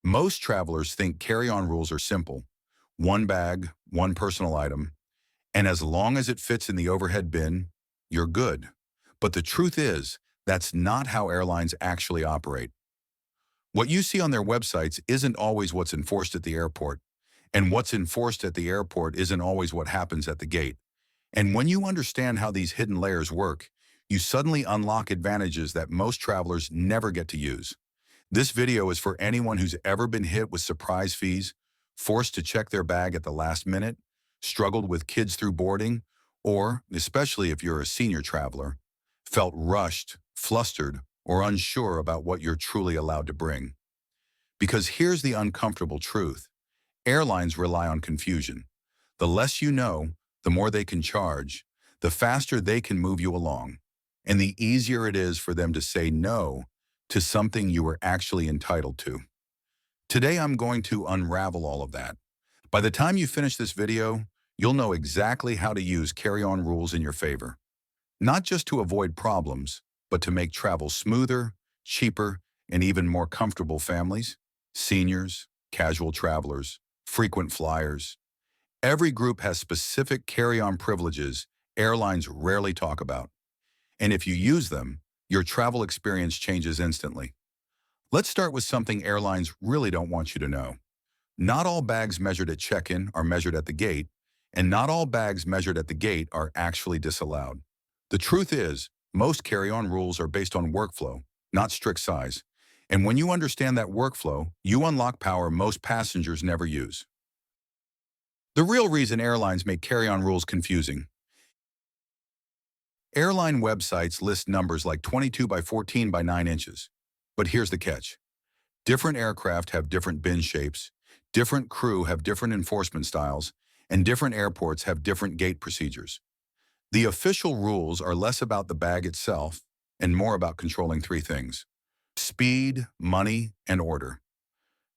Most travelers think carry-on rules are simple. One bag, one personal item, and as long as it fits in the overhead bin, you're good. But the truth is, that's not how airlines actually operate. What you see on their websites isn't always what's enforced at the airport, and what's enforced at the airport isn't always what happens at the gate. And when you understand how these hidden layers work, you suddenly unlock advantages that most travelers never get to use. This video is for anyone who's ever been hit with surprise fees, forced to check their bag at the last minute, struggled with kids through boarding, or, especially if you're a senior traveler, felt rushed, flustered, or unsure about what you're truly allowed to bring. Because here's the uncomfortable truth. Airlines rely on confusion. The less you know, the more they can charge, the faster they can move you along, and the easier it is for them to say no to something you were actually entitled to. Today, I'm going to unravel all of that. By the time you finish this video, you'll know exactly how to use carry-on rules in your favor. Not just to avoid problems, but to make travel smoother, cheaper, and even more comfortable families, seniors, casual travelers, frequent flyers. Every group has specific carry-on privileges airlines rarely talk about. And if you use them, your travel experience changes instantly. Let's start with something airlines really don't want you to know. Not all bags measured at check-in are measured at the gate, and not all bags measured at the gate are actually disallowed. The truth is, most carry-on rules are based on workflow, not strict size. And when you understand that workflow, you unlock power most passengers never use. The real reason airlines make carry-on rules confusing. Airline websites list numbers like 22 by 14 by 9 inches. But here's the catch. Different aircraft have different bin shapes, different crew have different enforcement styles, and different airports have different gate procedures. The official rules are less about the bag itself and more about controlling three things: speed, money, and order.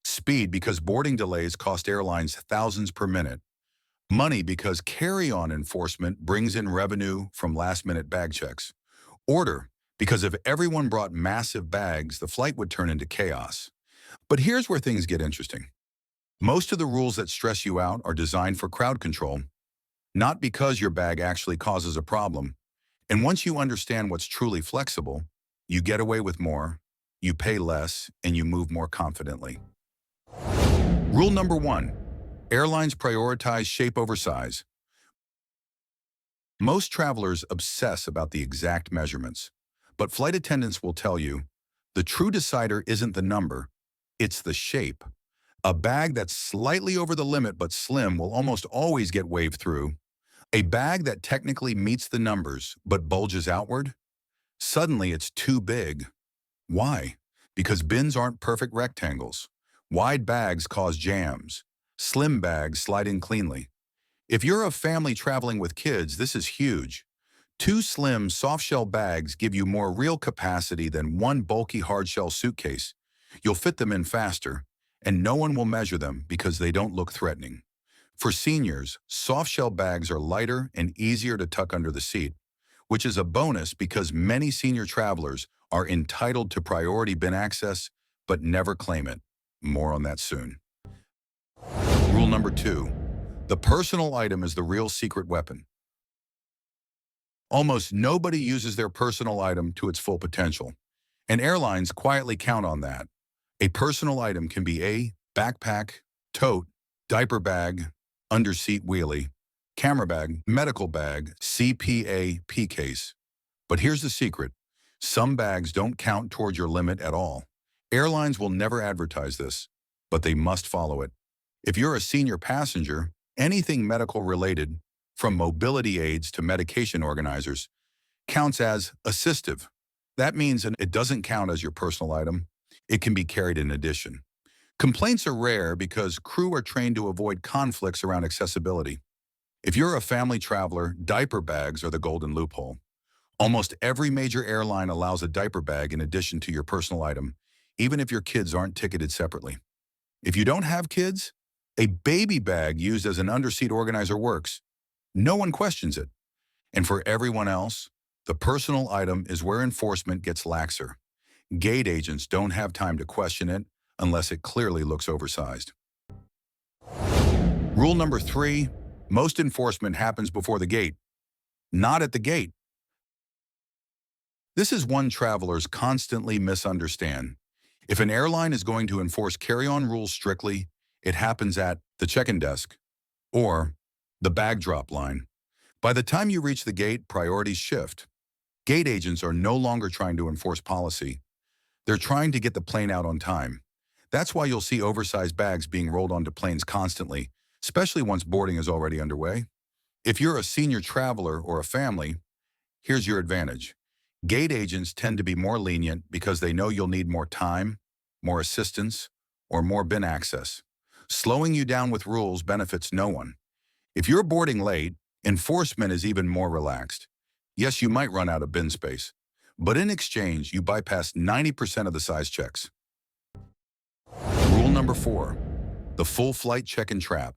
Speed because boarding delays cost airlines thousands per minute. Money because carry-on enforcement brings in revenue from last-minute bag checks. Order because if everyone brought massive bags, the flight would turn into chaos. But here's where things get interesting. Most of the rules that stress you out are designed for crowd control, not because your bag actually causes a problem. And once you understand what's truly flexible, you get away with more, you pay less, and you move more confidently. Rule number 1. Airlines prioritize shape over size. Most travelers obsess about the exact measurements, but flight attendants will tell you, the true decider isn't the number, it's the shape. A bag that's slightly over the limit but slim will almost always get waved through. A bag that technically meets the numbers but bulges outward, suddenly it's too big. Why? Because bins aren't perfect rectangles. Wide bags cause jams. Slim bags slide in cleanly. If you're a family traveling with kids, this is huge. 2 slim soft-shell bags give you more real capacity than one bulky hard-shell suitcase. You'll fit them in faster, and no one will measure them because they don't look threatening. For seniors, soft-shell bags are lighter and easier to tuck under the seat, which is a bonus because many senior travelers are entitled to priority bin access but never claim it. More on that soon. Rule number 2. The personal item is the real secret weapon. Almost nobody uses their personal item to its full potential, and airlines quietly count on that. A personal item can be a backpack, tote, diaper bag, underseat wheelie, camera bag, medical bag, CPA case. But here's the secret. Some bags don't count toward your limit at all. Airlines will never advertise this, but they must follow it. If you're a senior passenger, anything medical related, from mobility aids to medication organizers, counts as assistive. That means it doesn't count as your personal item. It can be carried in addition. Complaints are rare because crew are trained to avoid conflicts around accessibility. If you're a family traveler, diaper bags are the golden loophole. Almost every major airline allows a diaper bag in addition to your personal item, even if your kids aren't ticketed separately. If you don't have kids, a baby bag used as an underseat organizer works. No one questions it. And for everyone else, the personal item is where enforcement gets laxer. Gate agents don't have time to question it. unless it clearly looks oversized. Rule number 3, most enforcement happens before the gate, not at the gate. This is one travelers constantly misunderstand. If an airline is going to enforce carry-on rules strictly, it happens at the check-in desk or the bag drop line. By the time you reach the gate, priorities shift. Gate agents are no longer trying to enforce policy. They're trying to get the plane out on time. That's why you'll see oversized bags being rolled onto planes constantly, especially once boarding is already underway. If you're a senior traveler or a family, here's your advantage. Gate agents tend to be more lenient because they know you'll need more time, more assistance, or more bin access. Slowing you down with rules benefits no one. If you're boarding late, enforcement is even more relaxed. Yes, you might run out of bin space, but in exchange, you bypass 90% of the size checks. Rule number 4, the full flight check-in trap.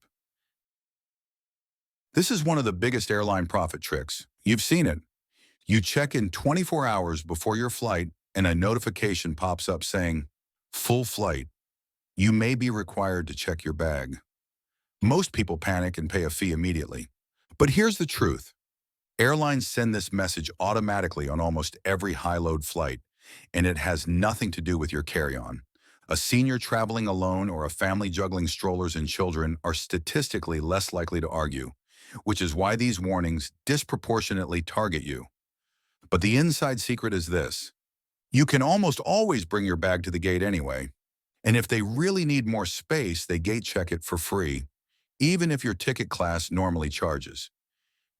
This is one of the biggest airline profit tricks. You've seen it. You check in 24 hours before your flight and a notification pops up saying, full flight. You may be required to check your bag. Most people panic and pay a fee immediately. But here's the truth. Airlines send this message automatically on almost every high-load flight, and it has nothing to do with your carry-on. A senior traveling alone or a family juggling strollers and children are statistically less likely to argue, which is why these warnings disproportionately target you. But the inside secret is this. You can almost always bring your bag to the gate anyway, and if they really need more space, they gate check it for free, even if your ticket class normally charges.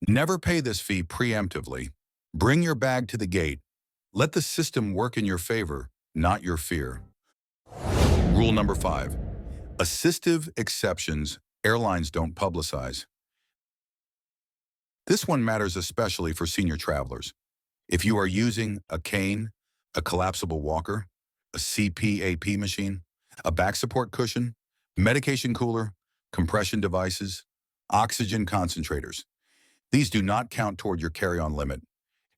Never pay this fee preemptively. Bring your bag to the gate. Let the system work in your favor, not your fear. Rule number 5. Assistive exceptions airlines don't publicize. This one matters especially for senior travelers. If you are using a cane, a collapsible walker, a CPAP machine, a back support cushion, medication cooler, compression devices, oxygen concentrators, these do not count toward your carry-on limit.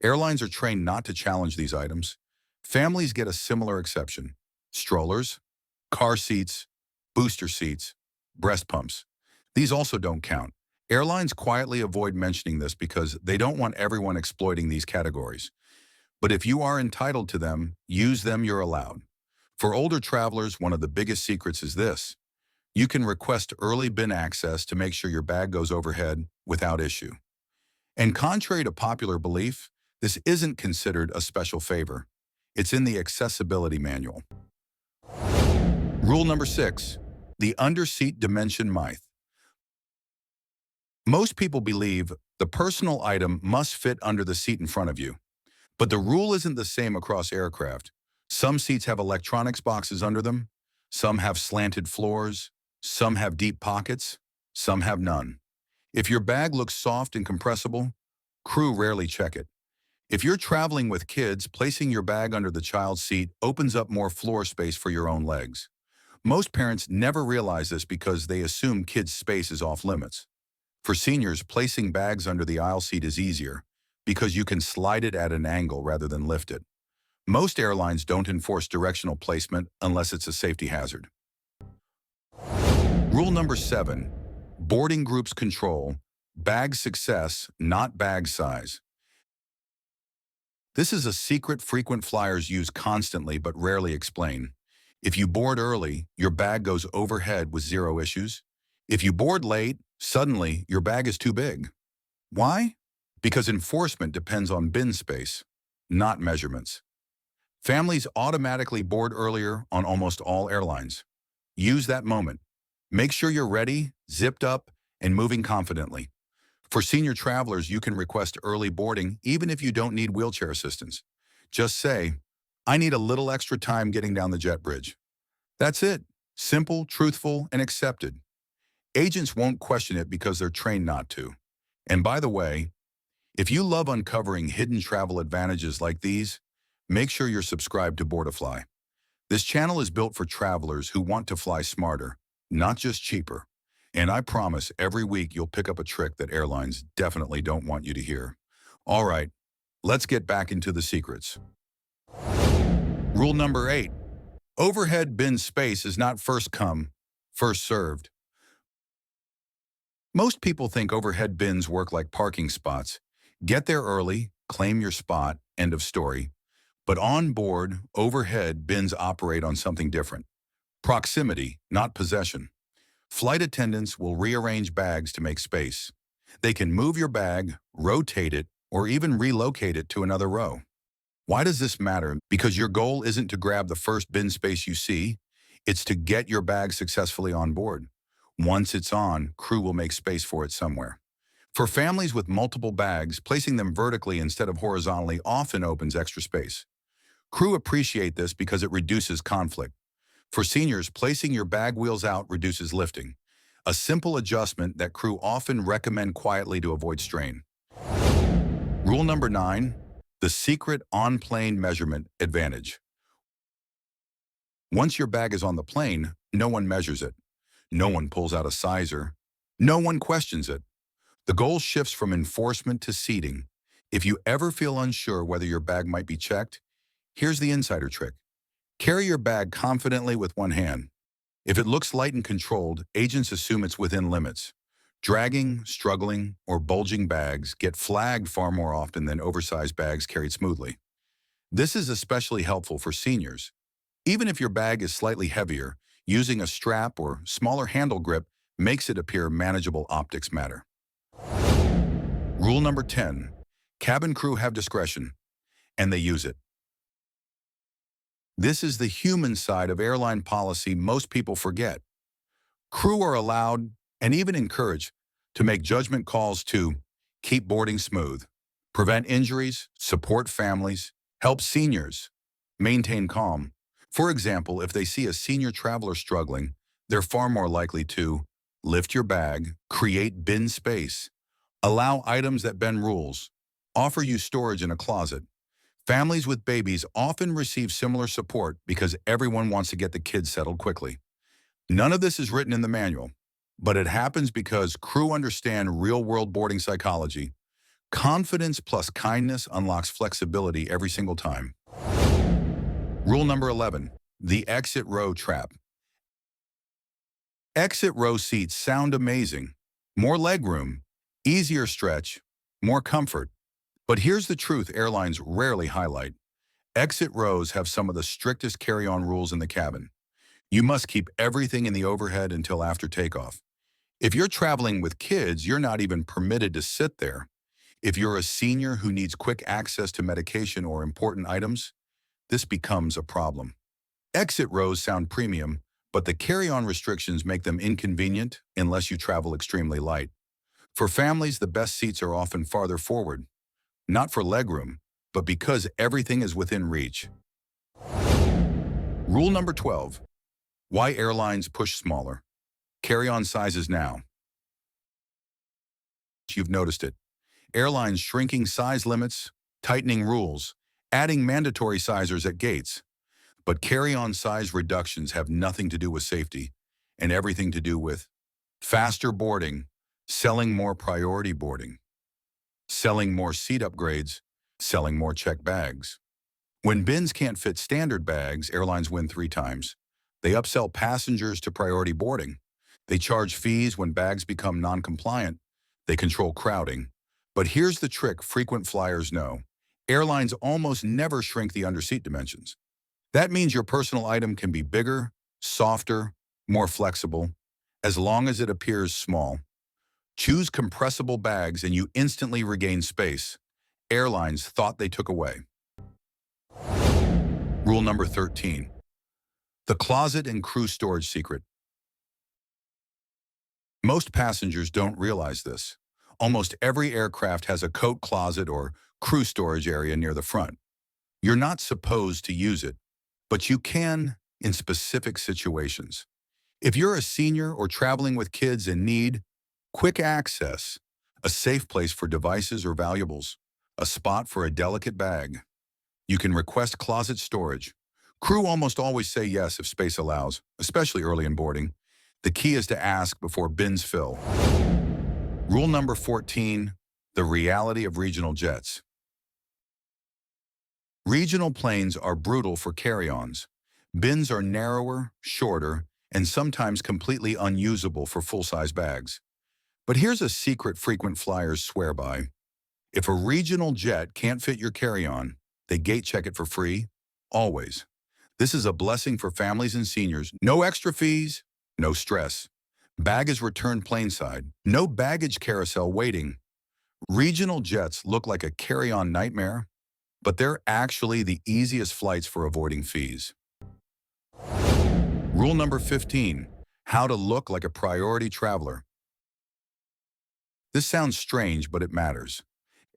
Airlines are trained not to challenge these items. Families get a similar exception. Strollers, car seats, booster seats, breast pumps. These also don't count. Airlines quietly avoid mentioning this because they don't want everyone exploiting these categories. But if you are entitled to them, use them, you're allowed. For older travelers, one of the biggest secrets is this. You can request early bin access to make sure your bag goes overhead without issue. And contrary to popular belief, this isn't considered a special favor. It's in the accessibility manual. Rule number 6, the underseat dimension myth. Most people believe the personal item must fit under the seat in front of you. But the rule isn't the same across aircraft. Some seats have electronics boxes under them, some have slanted floors, some have deep pockets, some have none. If your bag looks soft and compressible, crew rarely check it. If you're traveling with kids, placing your bag under the child's seat opens up more floor space for your own legs. Most parents never realize this because they assume kids' space is off limits. For seniors, placing bags under the aisle seat is easier because you can slide it at an angle rather than lift it. Most airlines don't enforce directional placement unless it's a safety hazard. Rule number 7, boarding groups control, bag success, not bag size. This is a secret frequent flyers use constantly but rarely explain. If you board early, your bag goes overhead with zero issues. If you board late, suddenly your bag is too big. Why? Because enforcement depends on bin space, not measurements. Families automatically board earlier on almost all airlines. Use that moment. Make sure you're ready, zipped up, and moving confidently. For senior travelers, you can request early boarding even if you don't need wheelchair assistance. Just say, I need a little extra time getting down the jet bridge. That's it. Simple, truthful, and accepted. Agents won't question it because they're trained not to. And by the way, if you love uncovering hidden travel advantages like these, make sure you're subscribed to BoardiFly. This channel is built for travelers who want to fly smarter, not just cheaper. And I promise every week you'll pick up a trick that airlines definitely don't want you to hear. All right, let's get back into the secrets. Rule number 8, Overhead bin space is not first come, first served. Most people think overhead bins work like parking spots. Get there early, claim your spot, end of story. But on board, overhead bins operate on something different. Proximity, not possession. Flight attendants will rearrange bags to make space. They can move your bag, rotate it, or even relocate it to another row. Why does this matter? Because your goal isn't to grab the first bin space you see, it's to get your bag successfully on board. Once it's on, crew will make space for it somewhere. For families with multiple bags, placing them vertically instead of horizontally often opens extra space. Crew appreciate this because it reduces conflict. For seniors, placing your bag wheels out reduces lifting, a simple adjustment that crew often recommend quietly to avoid strain. Rule number 9, the secret on-plane measurement advantage. Once your bag is on the plane, no one measures it. No one pulls out a sizer. No one questions it. The goal shifts from enforcement to seating. If you ever feel unsure whether your bag might be checked, here's the insider trick. Carry your bag confidently with one hand. If it looks light and controlled, agents assume it's within limits. Dragging, struggling, or bulging bags get flagged far more often than oversized bags carried smoothly. This is especially helpful for seniors. Even if your bag is slightly heavier, using a strap or smaller handle grip makes it appear manageable. Optics matter. Rule number 10, cabin crew have discretion, and they use it. This is the human side of airline policy most people forget. Crew are allowed, and even encouraged, to make judgment calls to keep boarding smooth, prevent injuries, support families, help seniors, maintain calm. For example, if they see a senior traveler struggling, they're far more likely to lift your bag, create bin space, allow items that bend rules, offer you storage in a closet. Families with babies often receive similar support because everyone wants to get the kids settled quickly. None of this is written in the manual, but it happens because crew understand real-world boarding psychology. Confidence plus kindness unlocks flexibility every single time. Rule number 11, the exit row trap. Exit row seats sound amazing. More legroom, easier stretch, more comfort. But here's the truth airlines rarely highlight. Exit rows have some of the strictest carry-on rules in the cabin. You must keep everything in the overhead until after takeoff. If you're traveling with kids, you're not even permitted to sit there. If you're a senior who needs quick access to medication or important items, this becomes a problem. Exit rows sound premium, but the carry-on restrictions make them inconvenient unless you travel extremely light. For families, the best seats are often farther forward, not for legroom, but because everything is within reach. Rule number 12, why airlines push smaller. Carry-on sizes now. You've noticed it. Airlines shrinking size limits, tightening rules, adding mandatory sizers at gates. But carry-on size reductions have nothing to do with safety and everything to do with faster boarding, selling more priority boarding, selling more seat upgrades, selling more checked bags. When bins can't fit standard bags, airlines win 3 times. They upsell passengers to priority boarding. They charge fees when bags become non-compliant. They control crowding. But here's the trick frequent flyers know. Airlines almost never shrink the underseat dimensions. That means your personal item can be bigger, softer, more flexible, as long as it appears small. Choose compressible bags and you instantly regain space. Airlines thought they took away. Rule number 13, the closet and crew storage secret. Most passengers don't realize this. Almost every aircraft has a coat closet or crew storage area near the front. You're not supposed to use it, but you can in specific situations. If you're a senior or traveling with kids and need quick access, a safe place for devices or valuables, a spot for a delicate bag, you can request closet storage. Crew almost always say yes if space allows, especially early in boarding. The key is to ask before bins fill. Rule number 14, the reality of regional jets. Regional planes are brutal for carry-ons. Bins are narrower, shorter, and sometimes completely unusable for full-size bags. But here's a secret frequent flyers swear by. If a regional jet can't fit your carry-on, they gate check it for free, always. This is a blessing for families and seniors. No extra fees, no stress. Bag is returned plainside. No baggage carousel waiting. Regional jets look like a carry-on nightmare, but they're actually the easiest flights for avoiding fees. Rule number 15, how to look like a priority traveler. This sounds strange, but it matters.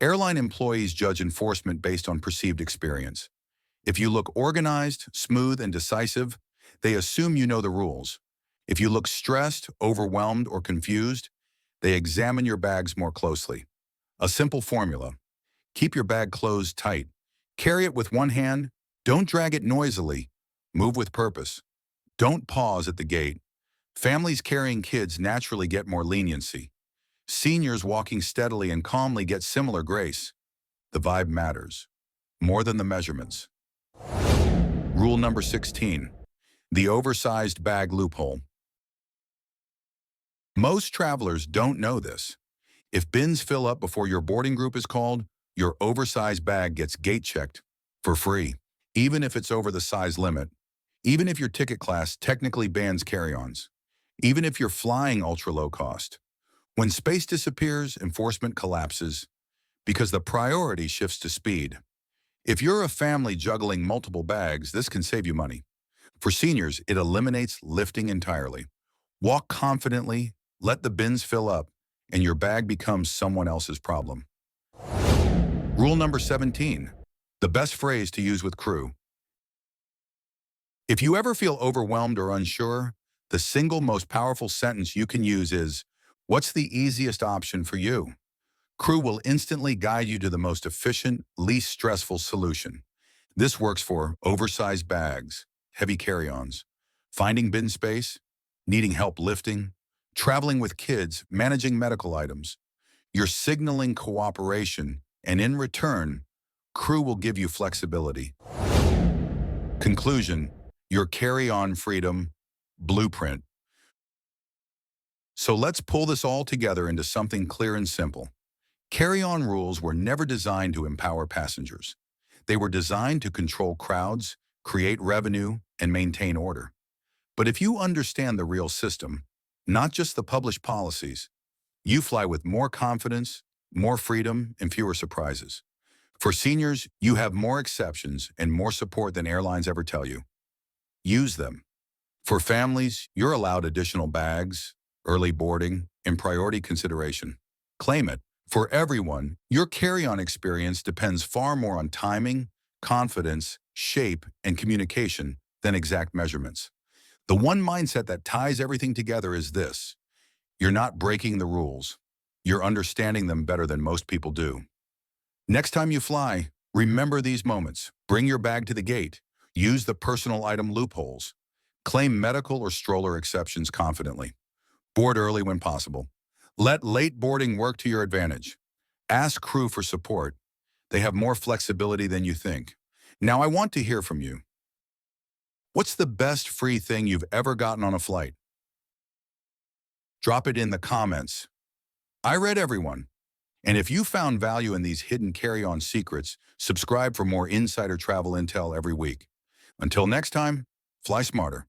Airline employees judge enforcement based on perceived experience. If you look organized, smooth, and decisive, they assume you know the rules. If you look stressed, overwhelmed, or confused, they examine your bags more closely. A simple formula. Keep your bag closed tight. Carry it with one hand. Don't drag it noisily. Move with purpose. Don't pause at the gate. Families carrying kids naturally get more leniency. Seniors walking steadily and calmly get similar grace. The vibe matters, more than the measurements. Rule number 16, the oversized bag loophole. Most travelers don't know this. If bins fill up before your boarding group is called, your oversized bag gets gate checked for free, even if it's over the size limit, even if your ticket class technically bans carry-ons, even if you're flying ultra-low cost. When space disappears, enforcement collapses because the priority shifts to speed. If you're a family juggling multiple bags, this can save you money. For seniors, it eliminates lifting entirely. Walk confidently, let the bins fill up, and your bag becomes someone else's problem. Rule number 17, the best phrase to use with crew. If you ever feel overwhelmed or unsure, the single most powerful sentence you can use is, "What's the easiest option for you?" Crew will instantly guide you to the most efficient, least stressful solution. This works for oversized bags, heavy carry-ons, finding bin space, needing help lifting, traveling with kids, managing medical items. You're signaling cooperation, and in return, crew will give you flexibility. Conclusion, your carry-on freedom blueprint. So let's pull this all together into something clear and simple. Carry-on rules were never designed to empower passengers. They were designed to control crowds, create revenue, and maintain order. But if you understand the real system, not just the published policies, you fly with more confidence, more freedom, and fewer surprises. For seniors, you have more exceptions and more support than airlines ever tell you. Use them. For families, you're allowed additional bags, early boarding, and priority consideration. Claim it. For everyone, your carry-on experience depends far more on timing, confidence, shape, and communication than exact measurements. The one mindset that ties everything together is this: you're not breaking the rules. You're understanding them better than most people do. Next time you fly, remember these moments. Bring your bag to the gate. Use the personal item loopholes. Claim medical or stroller exceptions confidently. Board early when possible. Let late boarding work to your advantage. Ask crew for support. They have more flexibility than you think. Now I want to hear from you. What's the best free thing you've ever gotten on a flight? Drop it in the comments. I read everyone. And if you found value in these hidden carry-on secrets, subscribe for more insider travel intel every week. Until next time, fly smarter.